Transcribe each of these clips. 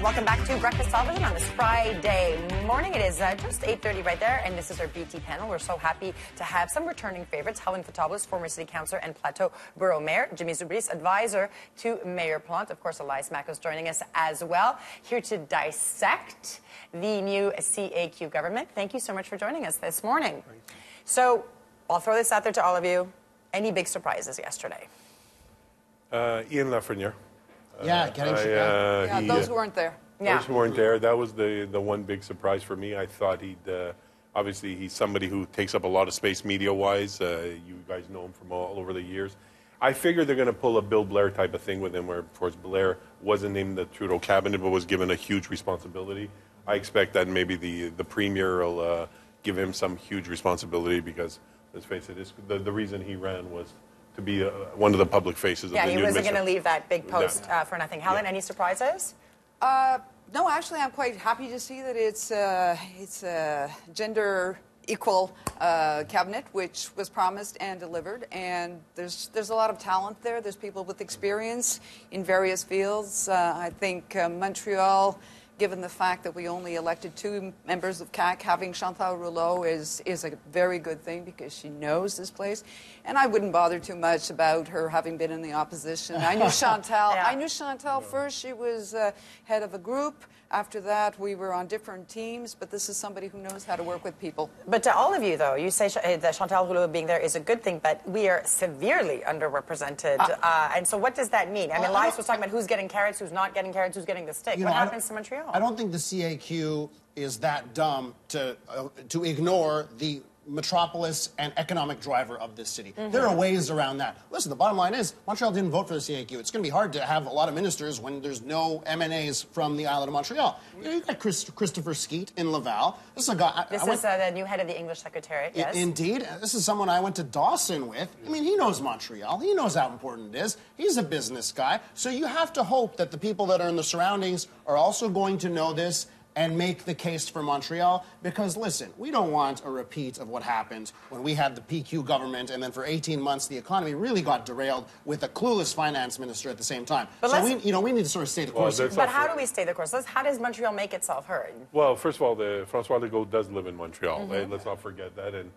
Welcome back to Breakfast Television on this Friday morning. It is just 8:30 right there, and this is our BT panel. We're so happy to have some returning favorites. Helen Fotopulos, former city councillor and Plateau Borough Mayor. Jimmy Zoubris, advisor to Mayor Plante. Of course, Elias Mackos joining us as well, here to dissect the new CAQ government. Thank you so much for joining us this morning. So, I'll throw this out there to all of you. Any big surprises yesterday? Ian Lafreniere. Those weren't there. Those weren't there. That was the one big surprise for me. I thought obviously he's somebody who takes up a lot of space media-wise. You guys know him from all over the years. I figured they're going to pull a Bill Blair type of thing with him, where, of course, Blair wasn't named the Trudeau cabinet, but was given a huge responsibility. I expect that maybe the Premier will give him some huge responsibility because, let's face it, the reason he ran was to be one of the public faces of the new he wasn't going to leave that big post for nothing. Helen, any surprises? No, actually, I'm quite happy to see that it's a gender equal cabinet, which was promised and delivered. And there's a lot of talent there. There's people with experience in various fields. I think Montreal, given the fact that we only elected 2 members of CAQ, having Chantal Rouleau is a very good thing because she knows this place. And I wouldn't bother too much about her having been in the opposition. I knew Chantal. I knew Chantal first. She was head of a group. After that, we were on different teams, but this is somebody who knows how to work with people. But to all of you, though, you say that Chantal Rouleau being there is a good thing, but we are severely underrepresented. And so what does that mean? I mean, Elias was talking about who's getting carrots, who's not getting carrots, who's getting the stick. What happens to Montreal? I don't think the CAQ is that dumb to ignore the metropolis and economic driver of this city. There are ways around that. Listen, the bottom line is Montreal didn't vote for the CAQ. It's going to be hard to have a lot of ministers when there's no MNAs from the island of Montreal. You've got Christopher Skeet in Laval. This is a guy. This is the new head of the English Secretariat, yes. Indeed. This is someone I went to Dawson with. I mean, he knows Montreal. He knows how important it is. He's a business guy. So you have to hope that the people that are in the surroundings are also going to know this and make the case for Montreal, because, listen, we don't want a repeat of what happened when we had the PQ government, and then for 18 months the economy really got derailed with a clueless finance minister at the same time. But so we need to sort of stay the course. But how do we stay the course? How does Montreal make itself heard? Well, first of all, François Legault does live in Montreal. Right? Let's not forget that. And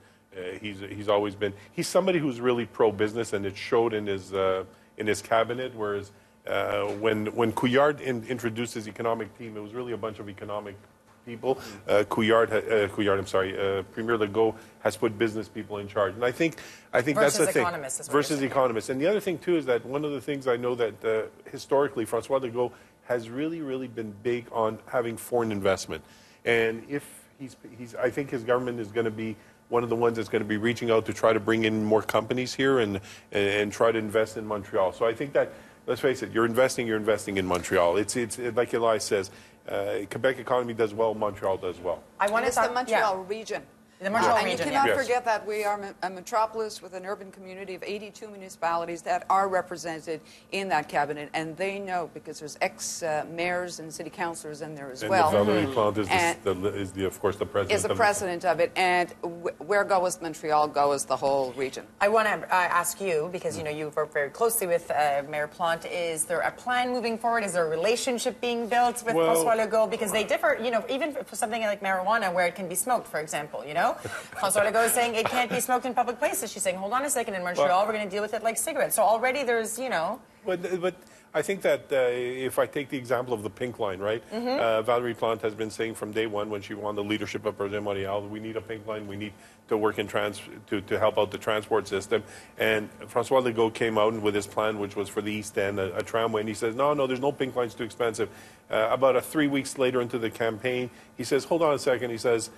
he's always been... He's somebody who's really pro-business, and it showed in his cabinet, whereas... when Couillard introduced his economic team, it was really a bunch of economic people. Premier Legault has put business people in charge, and I think that's the thing. Versus economists. And the other thing too is that one of the things I know that historically François Legault has really been big on having foreign investment, and if I think his government is going to be one of the ones that's going to be reaching out to try to bring in more companies here and try to invest in Montreal. So I think that. Let's face it, you're investing in Montreal. It's like Elias says, Quebec economy does well, Montreal does well. It's the Montreal region. The Montreal region, and you cannot forget that we are a metropolis with an urban community of 82 municipalities that are represented in that cabinet, and they know because there's ex-mayors and city councillors in there as well. And Valerie Plante is of course, the president. Is the president of it, and where goes Montreal goes the whole region. I want to ask you, because you work very closely with Mayor Plante, is there a plan moving forward? Is there a relationship being built with François Legault? Because they differ, even for something like marijuana where it can be smoked, for example, François Legault is saying it can't be smoked in public places. She's saying, hold on a second, in Montreal, we're going to deal with it like cigarettes. So already there's, But I think that if I take the example of the pink line, right? Valerie Plante has been saying from day one when she won the leadership of President Montreal, we need a pink line, we need to work in to help out the transport system. And François Legault came out with his plan, which was for the East End, a tramway, and he says, no, there's no pink lines, too expensive. About 3 weeks later into the campaign, he says, hold on a second, he says,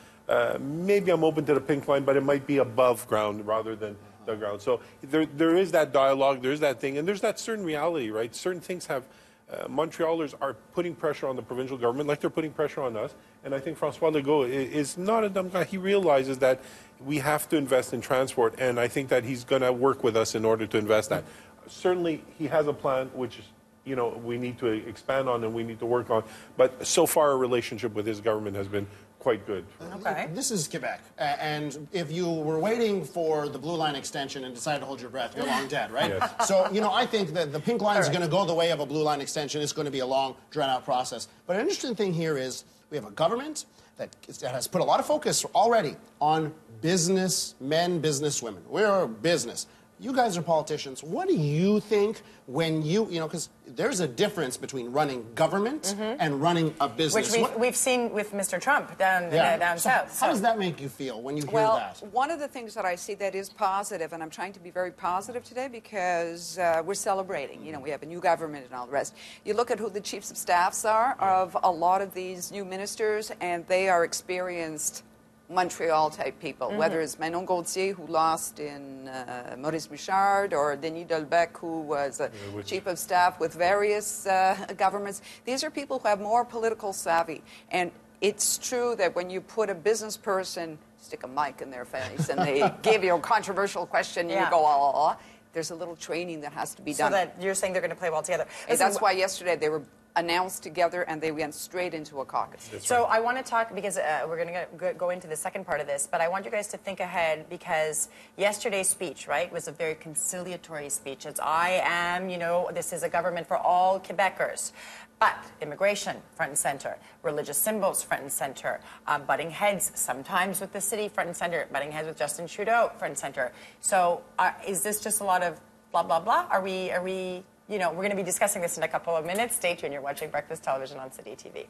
maybe I'm open to the pink line, but it might be above ground rather than the ground. So there is that dialogue, there's that thing, and there's that certain reality, right? Certain things have... Montrealers are putting pressure on the provincial government like they're putting pressure on us. And I think François Legault is not a dumb guy. He realizes that we have to invest in transport, and I think that he's going to work with us in order to invest that. Certainly, he has a plan which we need to expand on and we need to work on. But so far, our relationship with his government has been quite good. Okay. This is Quebec. And if you were waiting for the blue line extension and decided to hold your breath, you're long dead, right? Yes. So, I think that the pink line is going to go the way of a blue line extension. It's going to be a long, drawn-out process. But an interesting thing here is we have a government that has put a lot of focus already on businessmen, businesswomen. We're a business. You guys are politicians. What do you think when because there's a difference between running government and running a business. Which we've seen with Mr. Trump down south. How does that make you feel when you hear that? Well, one of the things that I see that is positive, and I'm trying to be very positive today because we're celebrating. We have a new government and all the rest. You look at who the chiefs of staffs are of a lot of these new ministers, and they are experienced Montreal-type people, whether it's Manon Gauthier, who lost in Maurice Richard, or Denis Delbecq, who was chief of staff with various governments. These are people who have more political savvy. And it's true that when you put a business person, stick a mic in their face, and they give you a controversial question, and you go, ah, there's a little training that has to be done. So that you're saying they're going to play well together. And that's why yesterday they were announced together, and they went straight into a caucus. So I want to talk, because we're going to go into the second part of this, but I want you guys to think ahead, because yesterday's speech, right, was a very conciliatory speech. It's, this is a government for all Quebecers. But immigration, front and center. Religious symbols, front and center. Butting heads, sometimes with the city, front and center. Butting heads with Justin Trudeau, front and center. So is this just a lot of blah, blah, blah? Are we we're going to be discussing this in a couple of minutes. Stay tuned. You're watching Breakfast Television on City TV.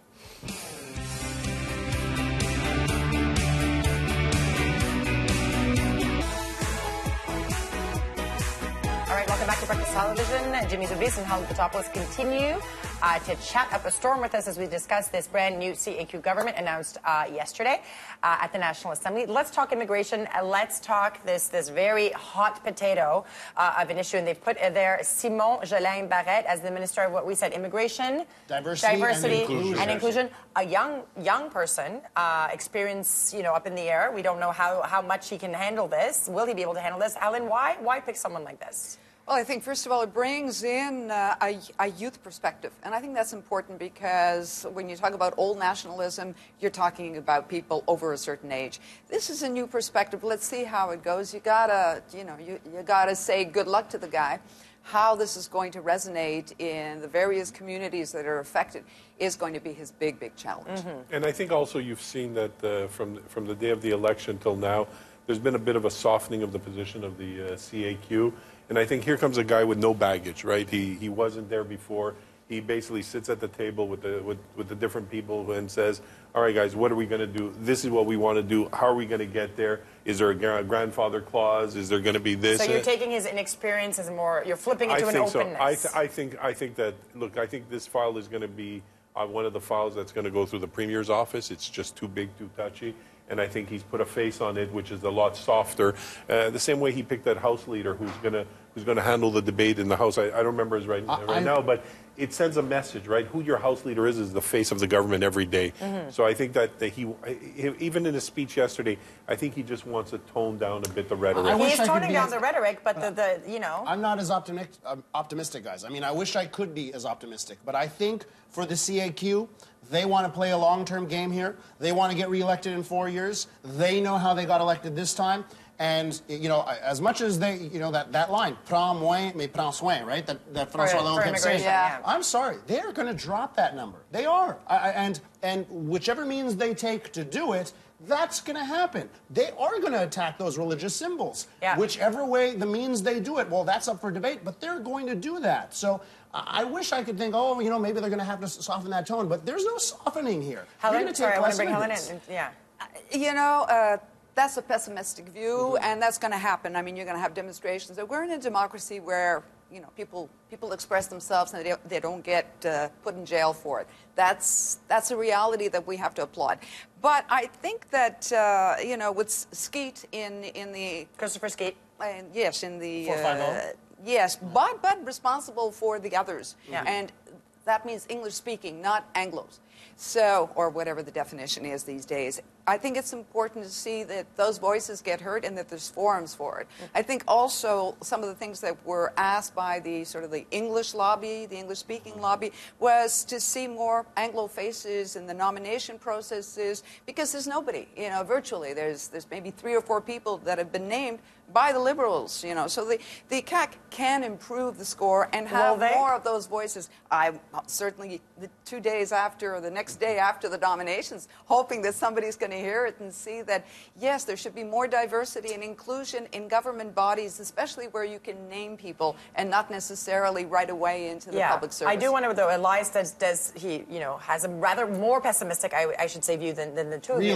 All right, welcome back to Breakfast Television. Jimmy Zoubris and Helen Fotopulos continue to chat up a storm with us as we discuss this brand new CAQ government announced yesterday at the National Assembly. Let's talk immigration. Let's talk this very hot potato of an issue. And they've put there Simon Jolin Barrette as the Minister of what we said, immigration, diversity and inclusion. A young person, experience, up in the air. We don't know how much he can handle this. Will he be able to handle this? Helen, why pick someone like this? Well, I think, first of all, it brings in a youth perspective. And I think that's important because when you talk about old nationalism, you're talking about people over a certain age. This is a new perspective. Let's see how it goes. You gotta say good luck to the guy. How this is going to resonate in the various communities that are affected is going to be his big challenge. And I think also you've seen that from the day of the election till now, there's been a bit of a softening of the position of the CAQ. And I think here comes a guy with no baggage, right? He wasn't there before. He basically sits at the table with the different people and says, all right, guys, what are we going to do? This is what we want to do. How are we going to get there? Is there a grandfather clause? Is there going to be this? So you're taking his inexperience as you're flipping it to an openness. I think that, look, I think this file is going to be one of the files that's going to go through the Premier's office. It's just too big, too touchy. And I think he's put a face on it, which is a lot softer. The same way he picked that House leader who's going to handle the debate in the House. I don't remember his right now, but it sends a message, right? Who your House leader is the face of the government every day. So I think that he, even in his speech yesterday, I think he just wants to tone down a bit the rhetoric. He's toning down the rhetoric, but I'm not as optimistic, guys. I mean, I wish I could be as optimistic, but I think for the CAQ, they want to play a long-term game here. They want to get reelected in 4 years. They know how they got elected this time. And, as much as they, that line, prends moins, mais prends soin, right? That François Hollande kept saying. I'm sorry. They're going to drop that number. They are. And whichever means they take to do it, that's going to happen. They are going to attack those religious symbols. Yeah. Whichever way the means they do it, well, that's up for debate, but they're going to do that. So I wish I could think, maybe they're going to have to soften that tone, but there's no softening here. Helen, sorry, I want to bring Helen in. Yeah. That's a pessimistic view, and that's going to happen. I mean, you're going to have demonstrations. We're in a democracy where, people express themselves and they don't get put in jail for it. That's a reality that we have to applaud. But I think that, with Skeet in the... Christopher Skeet. Yes, in the... 450. Yes, but responsible for the others. Yeah. And that means English speaking, not Anglos. So, or whatever the definition is these days. I think it's important to see that those voices get heard and that there's forums for it. I think also some of the things that were asked by the sort of the English lobby, the English-speaking lobby, was to see more Anglo faces in the nomination processes, because there's nobody, virtually. There's maybe 3 or 4 people that have been named by the Liberals, So the CAQ can improve the score and have more of those voices. I certainly, the 2 days after or the next day after the nominations, hoping that somebody's going to hear it and see that, yes, there should be more diversity and inclusion in government bodies, especially where you can name people and not necessarily right away into the public service. I do wonder, though, Elias he has a rather more pessimistic, I should say, view than the two of you.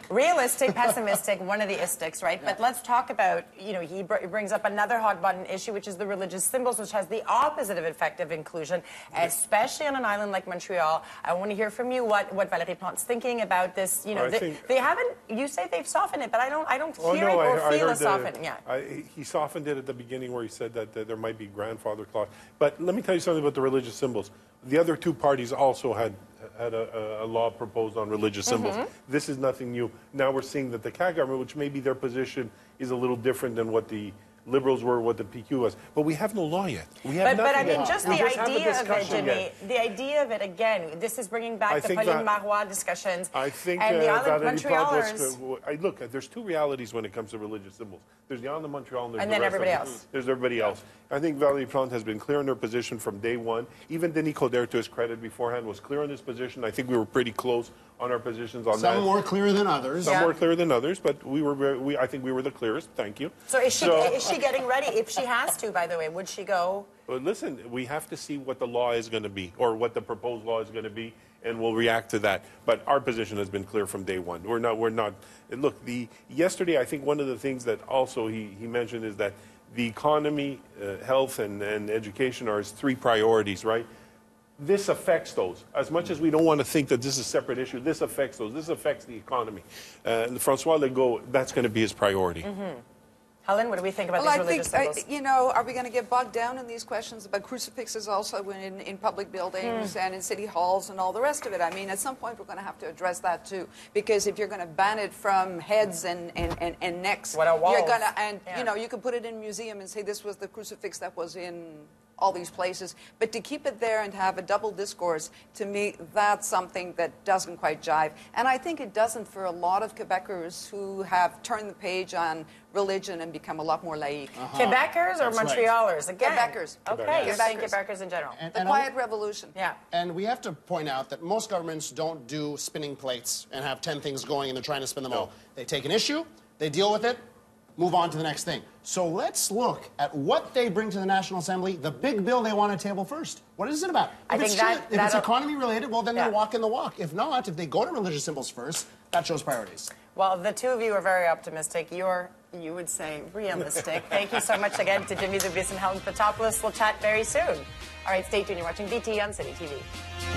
Realistic, pessimistic, one of the istics, right? Yeah. But let's talk about, he brings up another hot button issue, which is the religious symbols, which has the opposite of effective inclusion, especially on an island like Montreal. I want to hear from you what Valérie Plante's thinking about this. They haven't. You say they've softened it, but I don't hear it or feel a softening. Yeah. He softened it at the beginning, where he said that there might be grandfather clause. But let me tell you something about the religious symbols. The other 2 parties also had a law proposed on religious symbols. This is nothing new. Now we're seeing that the CAQ government, which maybe their position is a little different than what the Liberals were, what the PQ was. But we have no law yet. We have but I mean, yet. just the idea of it, Jimmy, the idea of it, again, this is bringing back the Pauline Marois discussions. I think and the island Montrealers. Look, there's 2 realities when it comes to religious symbols. There's the island of Montreal and there's everybody else. There's everybody else. I think Valérie Plante has been clear in her position from day one. Even Denis Coderre, to his credit beforehand, was clear in his position. I think we were pretty close on our positions on that. Some more clear than others. Some more clear than others, but I think we were the clearest. Thank you. So is she getting ready? If she has to, by the way, would she go? Well, listen, we have to see what the law is going to be, or what the proposed law is going to be, and we'll react to that. But our position has been clear from day one. We're not. Look, yesterday, I think one of the things that also he mentioned is that the economy, health, and education are his 3 priorities, right? This affects those. As much as we don't want to think that this is a separate issue, this affects those. This affects the economy. Francois Legault, that's going to be his priority. Helen, what do we think about these religious symbols? Are we going to get bogged down in these questions about crucifixes also in public buildings and in city halls and all the rest of it? I mean, at some point we're going to have to address that too, because if you're going to ban it from heads and necks, you're going to, you can put it in a museum and say this was the crucifix that was in all these places, but to keep it there and to have a double discourse, to me, that's something that doesn't quite jive. And I think it doesn't for a lot of Quebecers who have turned the page on religion and become a lot more laïque. Quebecers or Montrealers? Again. Quebecers. Okay, you're saying Quebecers in general. The quiet revolution. Yeah. And we have to point out that most governments don't do spinning plates and have 10 things going and they're trying to spin them all. They take an issue, they deal with it, move on to the next thing. So let's look at what they bring to the National Assembly, the big bill they want to table first. What is it about? If it's economy related, well, then they're walking the walk. If not, if they go to religious symbols first, that shows priorities. Well, the 2 of you are very optimistic. You would say realistic. Thank you so much again to Jimmy Zoubris and Helen Fotopulos. We'll chat very soon. All right, stay tuned. You're watching BT on City TV.